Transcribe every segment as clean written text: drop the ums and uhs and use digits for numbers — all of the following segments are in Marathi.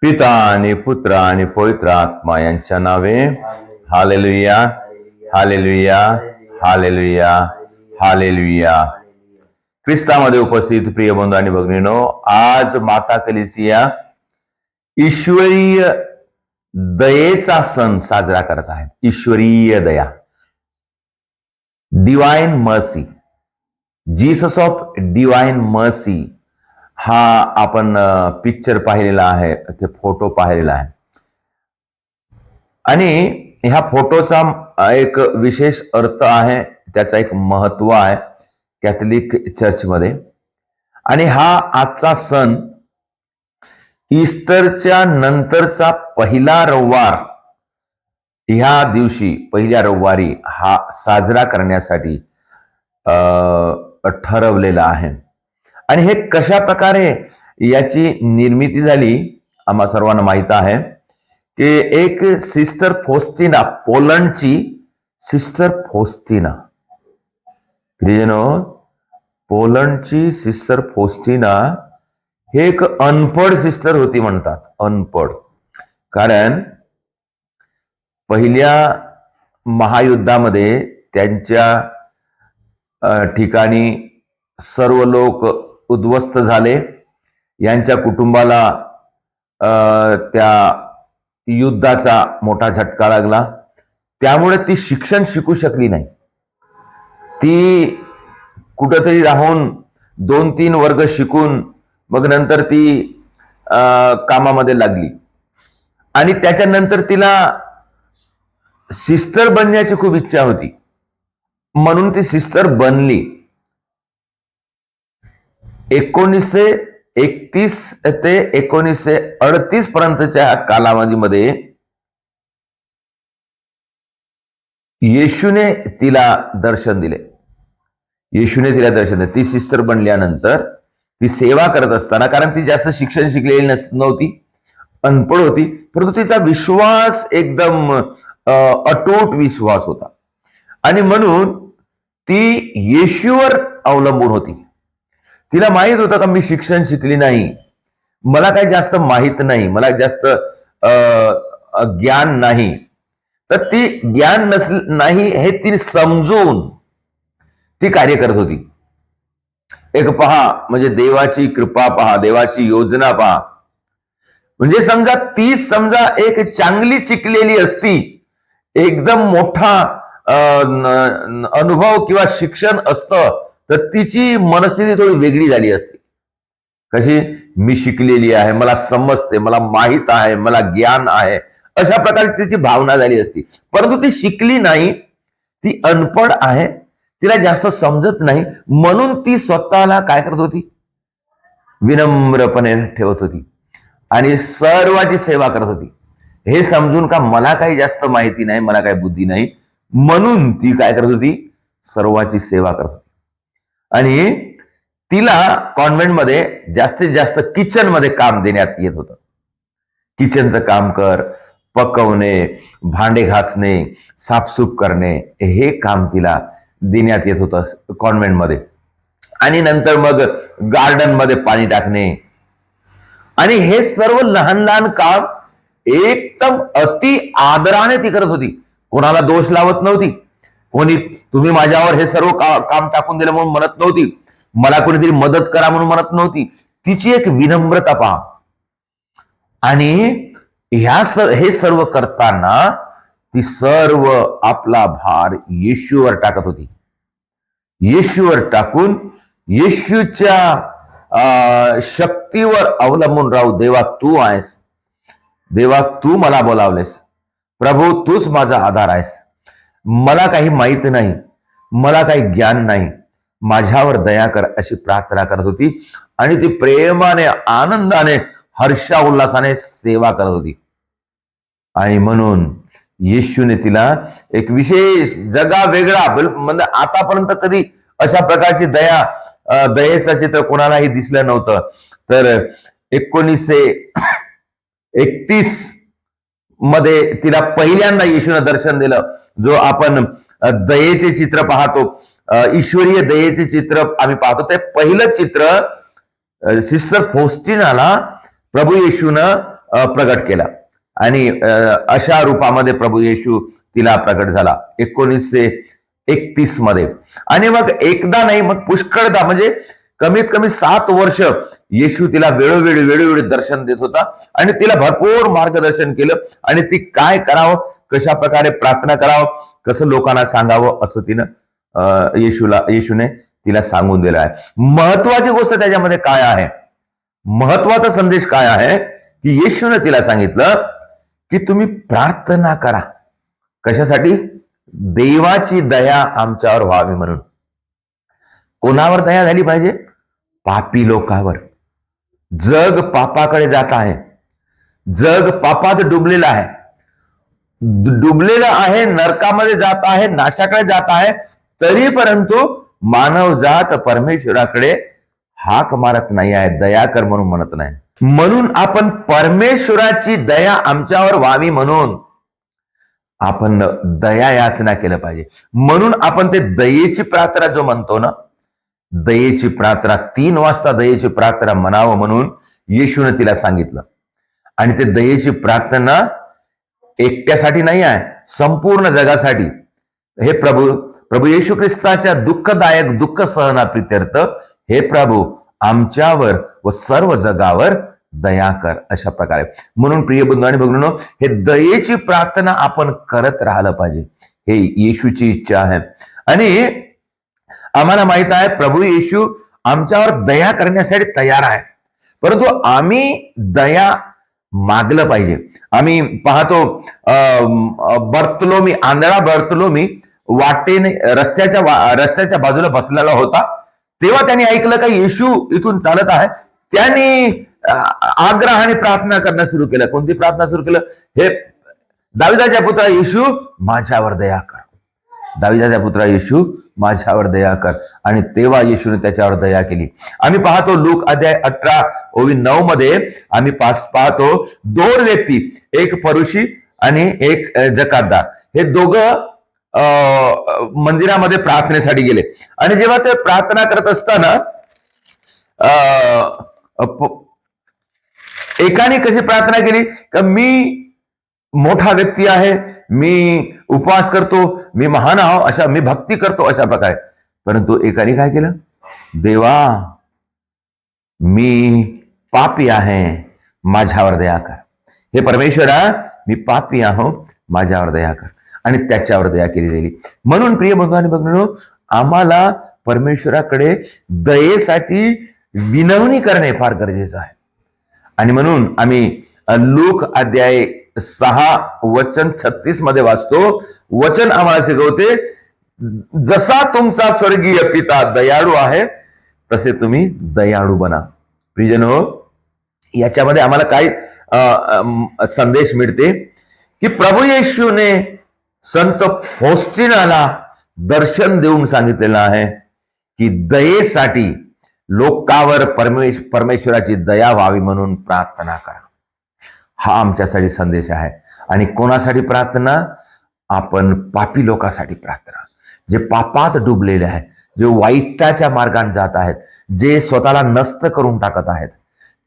पिता आणि पुत्र आणि पवित्र आत्मा यांच्या नावे. Hallelujah, hallelujah, hallelujah, hallelujah. ख्रिस्तामध्ये उपस्थित प्रिय बंधू आणि भगिनीनो, आज माता कलिसिया ईश्वरीय दयेचा सण साजरा करत आहेत. ईश्वरीय दया, divine mercy, Jesus of divine mercy हा आपण पिक्चर पाहिलेला आहे, ते फोटो पाहिलेला आहे. आणि ह्या फोटोचा एक विशेष अर्थ आहे, त्याचा एक महत्व आहे कॅथलिक चर्चमध्ये. आणि हा आजचा सण ईस्टरच्या नंतरचा पहिला रविवार, ह्या दिवशी पहिल्या रविवारी हा साजरा करण्यासाठी ठरवलेला आहे. आणि हे कशा प्रकारे याची निर्मिती झाली आम्हा सर्वांना माहित आहे की एक सिस्टर फॉस्टिना, पोलंडची सिस्टर फॉस्टिना, पोलंडची सिस्टर फॉस्टिना हे एक अनपढ सिस्टर होती म्हणतात. अनपढ, कारण पहिल्या महायुद्धामध्ये त्यांच्या ठिकाणी सर्व लोक उद्ध्वस्त झाले. यांच्या कुटुंबाला त्या युद्धाचा मोठा झटका लागला. त्यामुळे ती शिक्षण शिकू शकली नाही. ती कुठंतरी राहून 2-3 वर्ग शिकून मग नंतर ती कामामध्ये लागली. आणि त्याच्यानंतर तिला सिस्टर बनण्याची खूप इच्छा होती, म्हणून ती सिस्टर बनली. 1931 ते 1938 पर्यंतच्या कालावधीमध्ये येशूने तिला दर्शन दिले. ती सिस्टर बनल्यानंतर ती सेवा करत असताना, कारण ती जास्त शिक्षण शिकलेली नव्हती, अनपढ होती, परंतु तिचा विश्वास एकदम अटूट विश्वास होता. आणि म्हणून ती येशूवर अवलंबून होती. तिला माहित होतं का मी शिक्षण शिकली नाही, मला काही जास्त माहित नाही, मला जास्त ज्ञान नाही. तर ती ज्ञान नाही हे ती समजून ती कार्य करत होती. एक पहा, म्हणजे देवाची कृपा पहा, देवाची योजना पहा. म्हणजे समजा एक चांगली शिकलेली असती, एकदम मोठा अनुभव किंवा शिक्षण असतं, तर तिची मनस्थिती थोडी वेगळी झाली असती. कशी, मी शिकलेली आहे, मला समजते, मला माहित आहे, मला ज्ञान आहे, अशा प्रकारची तिची भावना झाली असती. परंतु ती शिकली नाही, ती अनपढ आहे, तिला जास्त समजत नाही, म्हणून ती स्वतःला काय करत होती, विनम्रपणे ठेवत होती आणि सर्वांची सेवा करत होती. हे समजून का मला काही जास्त माहिती नाही, मला काही बुद्धी नाही, म्हणून ती काय करत होती, सर्वांची सेवा करत होती. आणि तिला कॉन्व्हेंटमध्ये जास्तीत जास्त किचन मध्ये काम देण्यात येत होतं. किचनचं काम कर, पकवणे, भांडे घासणे, साफसूफ करणे, हे काम तिला देण्यात येत होतं कॉन्व्हेंटमध्ये. आणि नंतर मग गार्डन मध्ये पाणी टाकणे, आणि हे सर्व लहान लहान काम एकदम अति आदराने ती करत होती. कोणाला दोष लावत नव्हती. कोणी तुम्ही माझ्यावर हे सर्व काम टाकून दिलं म्हणून म्हणत नव्हती, मला कोणीतरी मदत करा म्हणून म्हणत नव्हती. तिची एक विनम्रता पहा. आणि हे सर्व करताना ती सर्व आपला भार येशूवर टाकत होती. येशूवर टाकून येशूच्या शक्तीवर अवलंबून राहू. देवा तू आहेस, देवा तू मला बोलावलेस, प्रभू तूच माझा आधार आहेस, मला काही माहित नाही, मला काही ज्ञान नाही, माझ्यावर दया कर, अशी प्रार्थना करत होती. आणि ती प्रेमाने, आनंदाने, हर्षा उल्हासाने सेवा करत होती. आणि म्हणून येशूने तिला एक विशेष जगा वेगळा, म्हणजे आतापर्यंत कधी अशा प्रकारची दयेचं चित्र कोणालाही दिसलं नव्हतं. तर 1931 मध्ये तिला पहिल्यांदा येशूने दर्शन दिलं. जो आपण दयेचे चित्र पाहतो, ईश्वरीय दयेचे चित्र आम्ही पाहतो, ते पहिलं चित्र सिस्टर फॉस्टिनाला प्रभू येशूनं प्रगट केला आणि अशा रूपामध्ये प्रभू येशू तिला प्रगट झाला 1931 मध्ये. आणि मग एकदा नाही, मग पुष्कळदा, म्हणजे कमीत कमी 7 वर्ष येशू तिला वेळोवेळी दर्शन देत होता आणि तिला भरपूर मार्गदर्शन केलं आणि ती काय करावं, कशा प्रकारे प्रार्थना करावं, कसं लोकांना सांगावं, असं येशूने तिला सांगून दिलं आहे. महत्वाची गोष्ट त्याच्यामध्ये काय आहे, महत्वाचा संदेश काय आहे की येशूने तिला सांगितलं की तुम्ही प्रार्थना करा. कशासाठी? देवाची दया आमच्यावर व्हावी म्हणून. कोणावर दया झाली पाहिजे? पापी लोकांवर. जग पापाकडे जात आहे, जग पापात डुबलेलं आहे, नरकामध्ये जात आहे, नाशाकडे जात आहे. तरी परंतु मानवजात परमेश्वराकडे हाक मारत नाही आहे, दया कर म्हणून म्हणत नाही. म्हणून आपण परमेश्वराची दया आमच्यावर व्हावी म्हणून आपण दया याचना केलं पाहिजे. म्हणून आपण ते दयेची प्रार्थना जो म्हणतो ना, दयेची प्रार्थना 3 वाजता दयेची प्रार्थना म्हणावं म्हणून येशूने तिला सांगितलं. आणि ते दयेची प्रार्थना एकट्यासाठी नाही आहे, संपूर्ण जगासाठी. हे प्रभू येशू ख्रिस्ताच्या दुःखदायक दुःख सहनाप्रित्यर्थ हे प्रभू आमच्यावर व सर्व जगावर दया कर, अशा प्रकारे. म्हणून प्रिय बंधू आणि भगिनींनो, हे दयेची प्रार्थना आपण करत राहिलं पाहिजे, हे येशूची इच्छा आहे. आणि आम्हाला माहित आहे प्रभू येशू आमच्यावर दया करण्यासाठी तयार आहे, परंतु आम्ही दया मागलं पाहिजे. आम्ही पाहतो बर्तलोमी, आंधळा बर्तलोमी वाटेने रस्त्याच्या बाजूला बसलेला होता. तेव्हा त्यांनी ऐकलं का येशू इथून चालत आहे. त्यांनी आग्रहाने प्रार्थना करणं सुरू केलं. कोणती प्रार्थना सुरू केलं? हे दाविदाच्या पुत्रा येशू माझ्यावर दया कर, दाविदाच्या पुत्रा येशू माझ्यावर दया कर. आणि तेव्हा येशूने त्याच्यावर दया केली. आम्ही पाहतो लूक अध्याय 18:9 मध्ये आम्ही पाहतो 2 व्यक्ती, एक फरुशी आणि एक जकातदार, हे दोघं मंदिरामध्ये प्रार्थनेसाठी गेले. आणि जेव्हा ते प्रार्थना करत असताना एकाने कशी प्रार्थना केली का मी मोठा व्यक्ती आहे, मी उपवास करतो, मी महान आहो, अशा मी भक्ती करतो, अशा प्रकारे. परंतु एकाने काय केलं? देवा मी पापी आहे, माझ्यावर दया कर. हे परमेश्वरा मी पापी आहो, माझ्यावर दया कर. आणि त्याच्यावर दया केली गेली. म्हणून प्रिय बंधू आणि भगिनींनो, आम्हाला परमेश्वराकडे दयेसाठी विनवणी करणे फार गरजेचं आहे. आणि म्हणून आम्ही लूक अध्याय 6:36 मध्ये वाचतो. वचन आम्हाला शिकवते, जसा तुमचा स्वर्गीय पिता दयाळू आहे तसे तुम्ही दयाळू बना. प्रियजनो, याच्यामध्ये आम्हाला काय संदेश मिळते की प्रभू येशूने संत फौस्टिनाला दर्शन देऊन सांगितलेलं आहे की दयेसाठी लोकांवर परमेश्वराची दया व्हावी म्हणून प्रार्थना करा. हा आमच्यासाठी संदेश आहे. आणि कोणासाठी प्रार्थना? आपण पापी लोकांसाठी प्रार्थना, जे पापात डुबलेले आहेत, जे वाईटाच्या मार्गाने जात आहेत, जे स्वतःला नष्ट करून टाकत आहेत,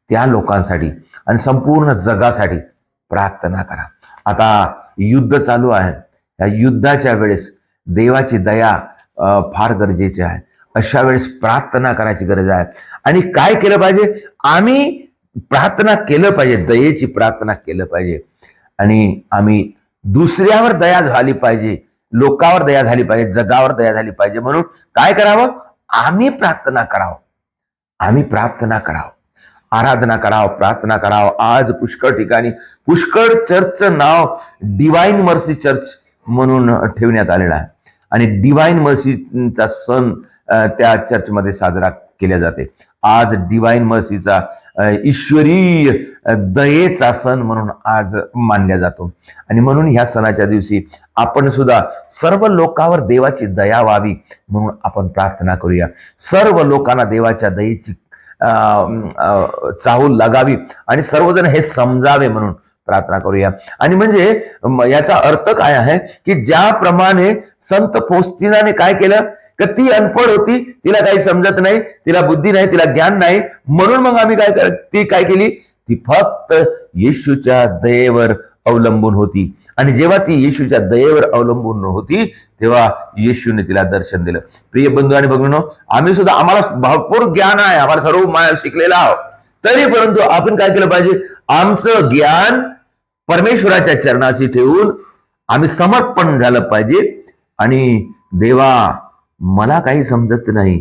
त्या लोकांसाठी आणि संपूर्ण जगासाठी प्रार्थना करा. आता युद्ध चालू आहे, या युद्धाच्या वेळेस देवाची दया फार गरजेची आहे. अशा वेळेस प्रार्थना करायची गरज आहे. आणि काय केलं पाहिजे? आम्ही प्रार्थना केलं पाहिजे, दयेची प्रार्थना केलं पाहिजे. आणि आम्ही दुसऱ्यावर दया झाली पाहिजे, लोकांवर दया झाली पाहिजे, जगावर दया झाली पाहिजे. म्हणून काय करावं? आम्ही प्रार्थना करावं, आम्ही प्रार्थना करावं, आराधना करावं, प्रार्थना करावं. आज पुष्कळ ठिकाणी पुष्कळ चर्चचं नाव डिवाइन मर्सी चर्च म्हणून ठेवण्यात आलेलं आहे. आणि डिवाइन मर्सीचा सण त्या चर्चमध्ये साजरा केला जाते. आज डिवाइन मर्सीचा ईश्वरीय दयेचा सण म्हणून आज मानला जातो. आणि म्हणून ह्या सणाच्या दिवशी आपण सुद्धा सर्व लोकांवर देवाची दया व्हावी म्हणून आपण प्रार्थना करूया. सर्व लोकांना देवाच्या दयेची चाहूल लागावी आणि सर्वजण हे समजावे म्हणून प्रार्थना करूया. आणि म्हणजे याचा अर्थ काय आहे की ज्याप्रमाणे संत फौस्टिनाने काय केलं की ती अनपढ होती, तिला काही समजत नाही, तिला बुद्धी नाही, तिला ज्ञान नाही. म्हणून मग आम्ही ती काय केली? ती फक्त येशूच्या दयेवर अवलंबून होती. आणि जेव्हा ती येशूच्या दयेवर अवलंबून होती तेव्हा येशूने तिला दर्शन दिलं. प्रिय बंधू आणि भगिनींनो, आम्ही सुद्धा, आम्हाला भरपूर ज्ञान आहे, आम्हाला सर्व शिकलेलं आहोत, तरी परंतु आपण काय केलं पाहिजे, आमचं ज्ञान परमेश्वराच्या चरणाशी ठेवून आम्ही समर्पण झालं पाहिजे. आणि देवा, मला काही समजत नाही,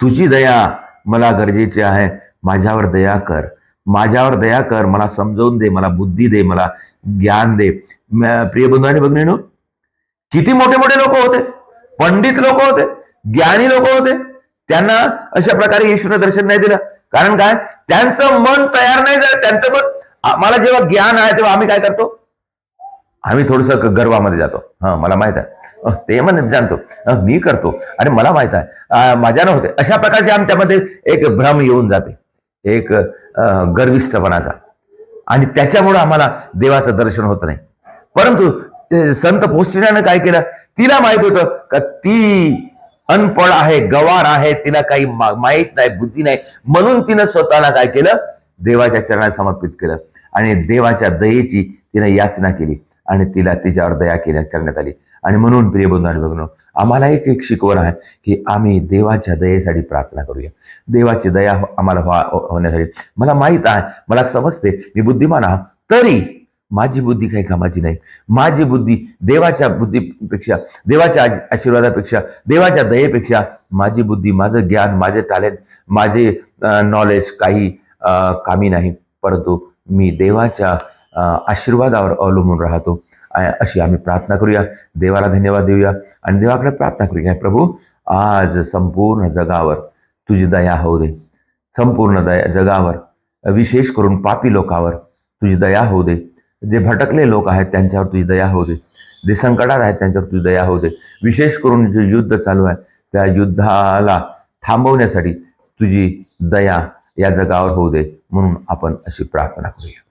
तुझी दया मला गरजेची आहे, माझ्यावर दया कर, माझ्यावर दया कर, मला समजवून दे, मला बुद्धी दे, मला ज्ञान दे. प्रिय बंधू आणि भगिनींनो, किती मोठे मोठे लोक होते, पंडित लोक होते, ज्ञानी लोक होते, त्यांना अशा प्रकारे येशूने दर्शन नाही दिलं. कारण काय, त्यांचं मन तयार नाही झालं. त्यांचं मन, मला जेव्हा ज्ञान आहे तेव्हा आम्ही काय करतो, आम्ही थोडस गर्वामध्ये जातो. मला माहित आहे, ते म्हणत जाणतो, मी करतो, आणि मला माहित आहे, माझ्यानं होते. अशा प्रकारचे आमच्यामध्ये एक भ्रम येऊन जाते, एक गर्विष्ठपणाचा, आणि त्याच्यामुळे आम्हाला देवाचं दर्शन होत नाही. परंतु संत पौष्टिण्यानं काय केलं, तिला माहित होतं का ती अनपढ आहे, गवार आहे, तिला काही माहित नाही, बुद्धी नाही, म्हणून तिनं स्वतःला काय केलं, देवाच्या चरणात समर्पित केलं, आणि देवाच्या दयेची तिनं याचना केली, आणि तिला तिच्यावर दया करण्यात आली. आणि म्हणून प्रिय बंधू आणि भगिनींनो, आम्हाला एक शिकवण आहे की आम्ही देवाच्या दयेसाठी प्रार्थना करूया. देवाची दया आम्हाला होण्यासाठी. मला माहित आहे, मला समजते, मी बुद्धिमान आहे, तरी माझी बुद्धी काही कामाची नाही. माझी बुद्धी देवाच्या बुद्धीपेक्षा, देवाच्या आशीर्वादापेक्षा, देवाच्या दयेपेक्षा माझी बुद्धी, माझं ज्ञान, माझे टॅलेंट, माझे नॉलेज काही कामी नाही. परंतु मी देवाच्या आशीर्वादावर अवलंबून राहतो. अशी आम्ही प्रार्थना करूया. देवाला धन्यवाद देऊया आणि देवाकडे प्रार्थना करूया, प्रभू, आज संपूर्ण जगावर तुझी दया होऊ दे. संपूर्ण जगावर, विशेष करून पापी लोकांवर तुझी दया होऊ दे. जे भटकले लोक आहेत त्यांच्यावर तुझी दया होऊ दे. जे संकटात आहेत त्यांच्यावर तुझी दया होऊ दे. विशेष करून जे युद्ध चालू आहे त्या युद्धाला थांबवण्यासाठी तुझी दया या जगावर होऊ दे. म्हणून आपण अशी प्रार्थना करूया.